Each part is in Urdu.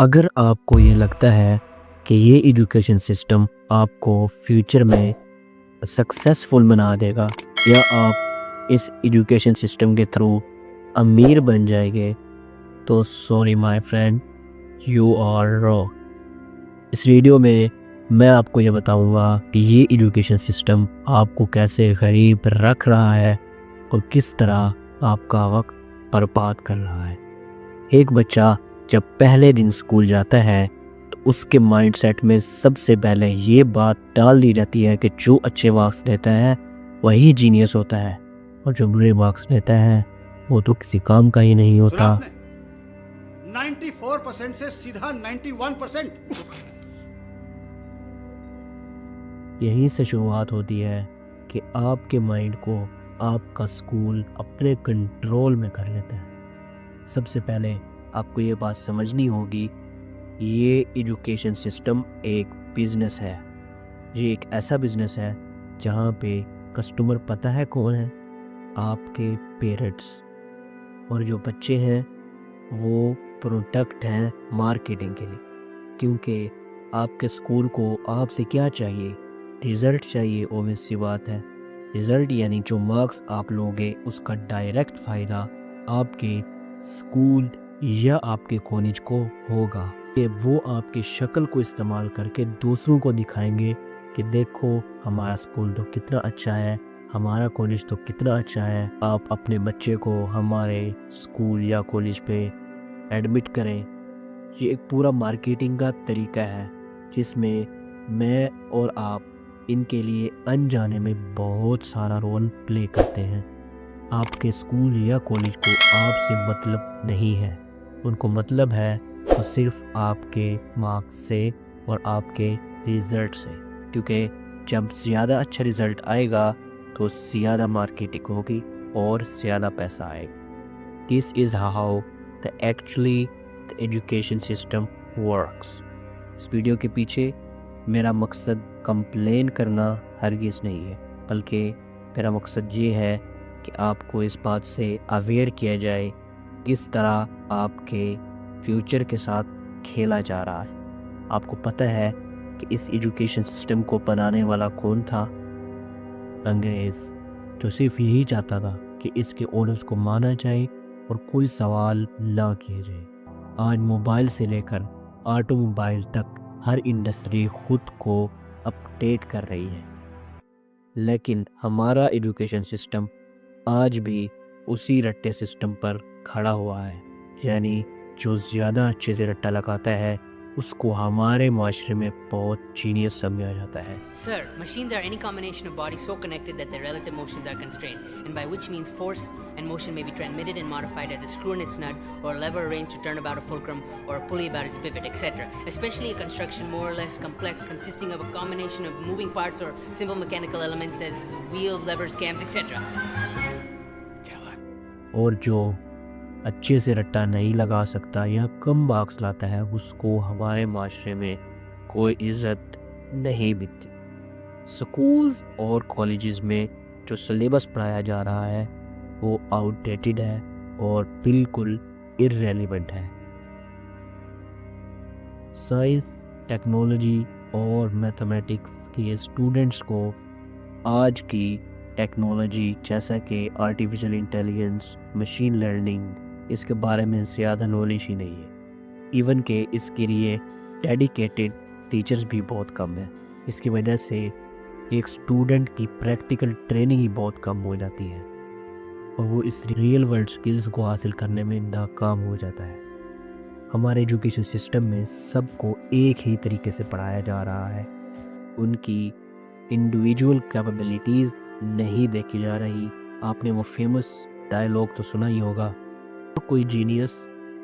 اگر آپ کو یہ لگتا ہے کہ یہ ایجوکیشن سسٹم آپ کو فیوچر میں سکسیسفل بنا دے گا یا آپ اس ایجوکیشن سسٹم کے تھرو امیر بن جائیں گے تو sorry my friend, you are wrong. اس ویڈیو میں آپ کو یہ بتاؤں گا کہ یہ ایجوکیشن سسٹم آپ کو کیسے غریب رکھ رہا ہے اور کس طرح آپ کا وقت برباد کر رہا ہے۔ ایک بچہ جب پہلے دن اسکول جاتا ہے تو اس کے مائنڈ سیٹ میں سب سے پہلے یہ بات ڈال دی جاتی ہے کہ جو اچھے مارکس لیتا ہے وہی جینیس ہوتا ہے، اور جو برے مارکس لیتا ہے وہ تو کسی کام کا ہی نہیں ہوتا۔ 94% سے سیدھا 91%۔ یہیں سے شروعات ہوتی ہے کہ آپ کے مائنڈ کو آپ کا اسکول اپنے کنٹرول میں کر لیتا ہے۔ سب سے پہلے آپ کو یہ بات سمجھنی ہوگی، یہ ایجوکیشن سسٹم ایک بزنس ہے۔ یہ ایک ایسا بزنس ہے جہاں پہ کسٹمر پتہ ہے کون ہے؟ آپ کے پیرنٹس، اور جو بچے ہیں وہ پروڈکٹ ہیں مارکیٹنگ کے لیے، کیونکہ آپ کے اسکول کو آپ سے کیا چاہیے؟ رزلٹ چاہیے۔ اوبویس سی بات ہے، رزلٹ یعنی جو مارکس آپ لوگے اس کا ڈائریکٹ فائدہ آپ کے اسکول یا آپ کے کالج کو ہوگا، کہ وہ آپ کی شکل کو استعمال کر کے دوسروں کو دکھائیں گے کہ دیکھو ہمارا اسکول تو کتنا اچھا ہے، ہمارا کالج تو کتنا اچھا ہے، آپ اپنے بچے کو ہمارے اسکول یا کالج پہ ایڈمٹ کریں۔ یہ ایک پورا مارکیٹنگ کا طریقہ ہے جس میں اور آپ ان کے لیے انجانے میں بہت سارا رول پلے کرتے ہیں۔ آپ کے اسکول یا کالج کو آپ سے مطلب نہیں ہے، ان کو مطلب ہے تو صرف آپ کے مارکس سے اور آپ کے رزلٹ سے، کیونکہ جب زیادہ اچھا رزلٹ آئے گا تو زیادہ مارکیٹنگ ہوگی اور زیادہ پیسہ آئے گا۔ This is how the education system works. اس ویڈیو کے پیچھے میرا مقصد کمپلین کرنا ہرگز نہیں ہے، بلکہ میرا مقصد یہ ہے کہ آپ کو اس بات سے اویئر کیا جائے کس طرح آپ کے فیوچر کے ساتھ کھیلا جا رہا ہے۔ آپ کو پتہ ہے کہ اس ایجوکیشن سسٹم کو بنانے والا کون تھا؟ انگریز، جو صرف یہی چاہتا تھا کہ اس کے آرڈرز کو مانا جائے اور کوئی سوال نہ کیا جائے۔ آج موبائل سے لے کر آٹو موبائل تک ہر انڈسٹری خود کو اپڈیٹ کر رہی ہے، لیکن ہمارا ایجوکیشن سسٹم آج بھی اسی رٹے سسٹم پر کھڑا ہوا ہے، یعنی جو زیادہ اچھے سے رٹا لگاتا ہے اس کو ہمارے معاشرے میں بہت جینیس سمجھا جاتا ہے۔ Sir, machines are any combination of bodies so connected that their relative motions are constrained, and by which means force and motion may be transmitted and modified as a screw in its nut, or a lever arranged to turn about a fulcrum, or a pulley about its pivot, etc. Especially a construction more or less complex, consisting of a combination of moving parts or simple mechanical elements as wheels, levers, cams, etc. اور جو اچھے سے رٹا نہیں لگا سکتا یا کم مارکس لاتا ہے اس کو ہمارے معاشرے میں کوئی عزت نہیں ملتی۔ سکولز اور کالجز میں جو سلیبس پڑھایا جا رہا ہے وہ آؤٹ ڈیٹڈ ہے اور بالکل irrelevant ہے۔ سائنس، ٹیکنالوجی اور میتھمیٹکس کے اسٹوڈنٹس کو آج کی ٹیکنالوجی جیسا کہ آرٹیفیشل انٹیلیجنس، مشین لرننگ، اس کے بارے میں زیادہ نالج ہی نہیں ہے۔ ایون کہ اس کے لیے ڈیڈیکیٹڈ ٹیچرز بھی بہت کم ہیں۔ اس کی وجہ سے ایک اسٹوڈنٹ کی پریکٹیکل ٹریننگ ہی بہت کم ہو جاتی ہے اور وہ اس ریئل ورلڈ سکلز کو حاصل کرنے میں ناکام ہو جاتا ہے۔ ہمارے ایجوکیشن سسٹم میں سب کو ایک ہی طریقے سے پڑھایا جا رہا ہے، ان کی انڈیویجول کیپیبلٹیز نہیں دیکھی جا رہی۔ آپ نے وہ فیمس ڈائلاگ تو سنا ہی ہوگا، کوئی جینیس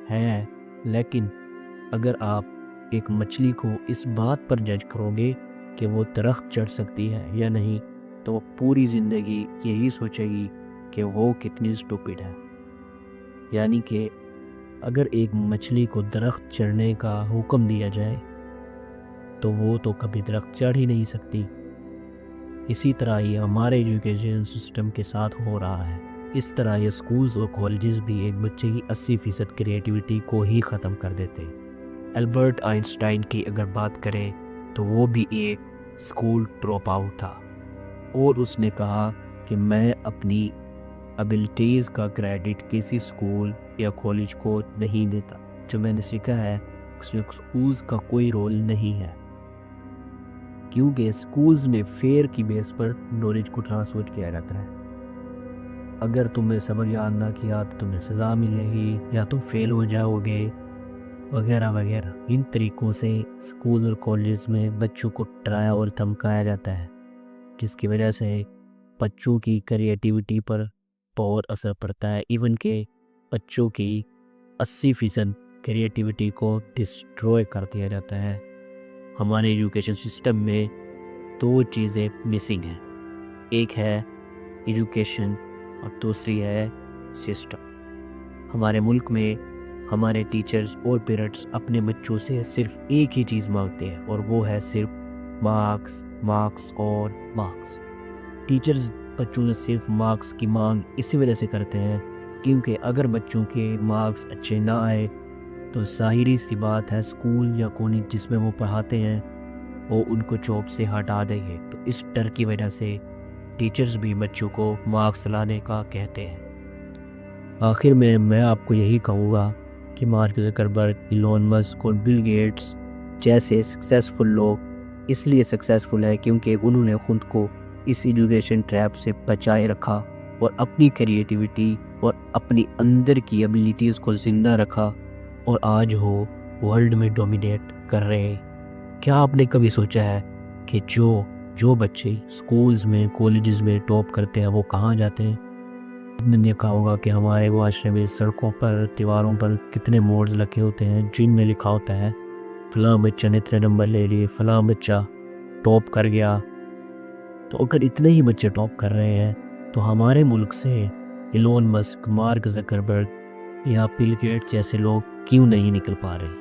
ہے، لیکن اگر آپ ایک مچھلی کو اس بات پر جج کرو گے کہ وہ درخت چڑھ سکتی ہے یا نہیں تو وہ پوری زندگی یہی سوچے گی کہ وہ کتنی اسٹوپڈ ہے۔ یعنی کہ اگر ایک مچھلی کو درخت چڑھنے کا حکم دیا جائے تو وہ تو کبھی درخت چڑھ ہی نہیں سکتی۔ اسی طرح یہ ہمارے ایجوکیشن سسٹم کے ساتھ ہو رہا ہے۔ اس طرح یہ اسکولز اور کالجز بھی ایک بچے کی 80% کریٹیوٹی کو ہی ختم کر دیتے۔ البرٹ آئنسٹائن کی اگر بات کریں تو وہ بھی ایک اسکول ڈراپ آؤٹ تھا، اور اس نے کہا کہ میں اپنی ابیلٹیز کا کریڈٹ کسی اسکول یا کالج کو نہیں دیتا، جو میں نے سیکھا ہے اس میں اسکولز کا کوئی رول نہیں ہے، کیونکہ اسکولز میں فیئر کی بیس پر نالج کو ٹرانسفر کیا جاتا ہے۔ اگر تمہیں سبق یاد نہ کیا تو تمہیں سزا ملے گی یا تم فیل ہو جاؤ گے وغیرہ وغیرہ۔ ان طریقوں سے اسکول اور کالجز میں بچوں کو ڈرایا اور دھمکایا جاتا ہے، جس کی وجہ سے بچوں کی کریٹیوٹی پر بہت اثر پڑتا ہے، ایون کہ بچوں کی 80% کریٹیوٹی کو ڈسٹروائے کر دیا جاتا ہے۔ ہمارے ایجوکیشن سسٹم میں 2 چیزیں مسنگ ہیں، ایک ہے ایجوکیشن اور دوسری ہے سسٹم۔ ہمارے ملک میں ہمارے ٹیچرز اور پیرنٹس اپنے بچوں سے صرف ایک ہی چیز مانگتے ہیں، اور وہ ہے صرف مارکس، مارکس اور مارکس۔ ٹیچرز بچوں سے صرف مارکس کی مانگ اسی وجہ سے کرتے ہیں کیونکہ اگر بچوں کے مارکس اچھے نہ آئے تو ظاہری سی بات ہے اسکول یا کالج جس میں وہ پڑھاتے ہیں وہ ان کو جاب سے ہٹا دیں گے، تو اس ڈر کی وجہ سے ٹیچرز بھی بچوں کو مارکس لانے کا کہتے ہیں۔ آخر میں آپ کو یہی کہوں گا کہ مارک زکربرگ، ایلون مسک اور بل گیٹس جیسے سکسیسفل لوگ اس لیے سکسیسفل ہے کیونکہ انہوں نے خود کو اس ایجوکیشن ٹریپ سے بچائے رکھا اور اپنی کریٹیوٹی اور اپنی اندر کی ابیلیٹیز کو زندہ رکھا، اور آج وہ ورلڈ میں ڈومینیٹ کر رہے ہیں۔ کیا آپ نے کبھی سوچا ہے کہ جو بچے سکولز میں، کالجز میں ٹاپ کرتے ہیں وہ کہاں جاتے ہیں؟ آپ نے دیکھا ہوگا کہ ہمارے معاشرے میں سڑکوں پر، دیواروں پر کتنے بورڈز لگے ہوتے ہیں جن میں لکھا ہوتا ہے فلاں بچہ نے اتنے نمبر لے لیے، فلاں بچہ ٹاپ کر گیا۔ تو اگر اتنے ہی بچے ٹاپ کر رہے ہیں تو ہمارے ملک سے ایلون مسک، مارک زکربرگ یا بل گیٹس جیسے لوگ کیوں نہیں نکل پا رہے؟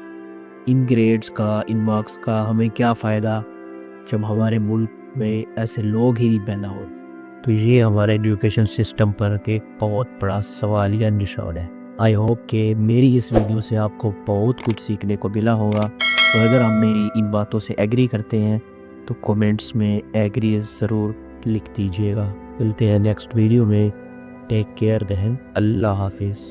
ان گریڈز کا، ان مارکس کا ہمیں کیا فائدہ جب ہمارے ملک میں ایسے لوگ ہی نہیں پیدا ہو؟ تو یہ ہمارے ایجوکیشن سسٹم پر ایک بہت بڑا سوالیہ نشان ہے۔ آئی ہوپ کہ میری اس ویڈیو سے آپ کو بہت کچھ سیکھنے کو ملا ہوگا، اور اگر آپ میری ان باتوں سے ایگری کرتے ہیں تو کومنٹس میں ایگری ضرور لکھ دیجیے گا۔ ملتے ہیں نیکسٹ ویڈیو میں۔ ٹیک کیئر دہن، اللہ حافظ۔